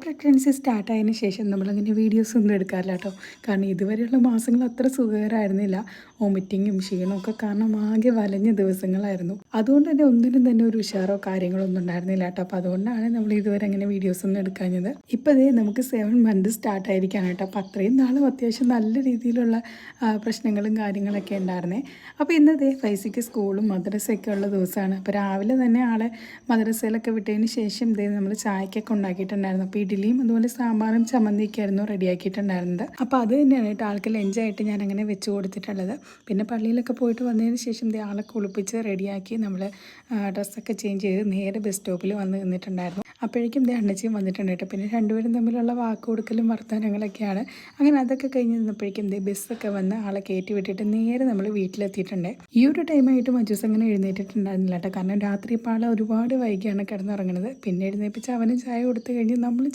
Pregnancy സ്റ്റാർട്ടായതിനു ശേഷം നമ്മളങ്ങനെ videos ഒന്നും എടുക്കാറില്ല കേട്ടോ. കാരണം ഇതുവരെയുള്ള മാസങ്ങൾ അത്ര സുഖകരമായിരുന്നില്ല. വോമിറ്റിങ്ങും ക്ഷീണവും ഒക്കെ കാരണം ആകെ വലഞ്ഞ ദിവസങ്ങളായിരുന്നു. അതുകൊണ്ട് തന്നെ ഒന്നിനും തന്നെ ഒരു ഉഷാറോ കാര്യങ്ങളോ ഒന്നും ഉണ്ടായിരുന്നില്ല കേട്ടോ. അപ്പോൾ അതുകൊണ്ടാണ് നമ്മൾ ഇതുവരെ അങ്ങനെ വീഡിയോസ് ഒന്നും എടുക്കാഞ്ഞത്. ഇപ്പോൾ അതേ നമുക്ക് 7 മന്ത് സ്റ്റാർട്ടായിരിക്കുകയാണ് കേട്ടോ. അപ്പോൾ അത്രയും നാളും അത്യാവശ്യം നല്ല രീതിയിലുള്ള പ്രശ്നങ്ങളും കാര്യങ്ങളൊക്കെ ഉണ്ടായിരുന്നേ. അപ്പോൾ ഇന്നതേ ഫൈസിക്ക് സ്കൂളും മദ്രസയൊക്കെ ഉള്ള ദിവസമാണ്. അപ്പോൾ രാവിലെ തന്നെ ആളെ മദ്രസയിലൊക്കെ വിട്ടതിന് ശേഷം ഇതേ നമ്മൾ ചായക്കൊക്കെ ഉണ്ടാക്കിയിട്ടുണ്ടായിരുന്നു. അപ്പോൾ ഇഡ്ഡലിയും അതുപോലെ സാമ്പാറും ചമ്മന്തിയൊക്കെ ആയിരുന്നു റെഡിയാക്കിയിട്ടുണ്ടായിരുന്നത്. അപ്പോൾ അത് തന്നെയാണ് കേട്ടോ ആൾക്ക് ലഞ്ചായിട്ട് ഞാൻ അങ്ങനെ വെച്ച് കൊടുത്തിട്ടുള്ളത്. പിന്നെ പള്ളിയിലൊക്കെ പോയിട്ട് വന്നതിന് ശേഷം ആളെ കുളിപ്പിച്ച് റെഡിയാക്കി നമ്മൾ ഡ്രസ്സൊക്കെ ചേഞ്ച് ചെയ്ത് നേരെ ബസ് സ്റ്റോപ്പിൽ വന്ന് നിന്നിട്ടുണ്ടായിരുന്നു. അപ്പോഴേക്കും അണ്ണച്ചിയും വന്നിട്ടുണ്ട് കേട്ടോ. പിന്നെ രണ്ടുപേരും തമ്മിലുള്ള വാക്ക് കൊടുക്കലും വർത്തമാനങ്ങളൊക്കെയാണ്. അങ്ങനെ അതൊക്കെ കഴിഞ്ഞ് നിന്നപ്പോഴേക്കും ബസ്സൊക്കെ വന്ന് ആളെ കയറ്റി വിട്ടിട്ട് നേരെ നമ്മൾ വീട്ടിലെത്തിയിട്ടുണ്ട്. ഈ ഒരു ടൈമായിട്ട് മജൂസ് അങ്ങനെ എഴുന്നേറ്റിട്ടുണ്ടായിരുന്നില്ല കേട്ടോ. കാരണം രാത്രി ഇപ്പോൾ ആളെ ഒരുപാട് വൈകിയാണ് കിടന്നുറങ്ങുന്നത്. പിന്നെ എഴുന്നേപ്പിച്ച് അവന് ചായ കൊടുത്തു കഴിഞ്ഞ് നമ്മൾ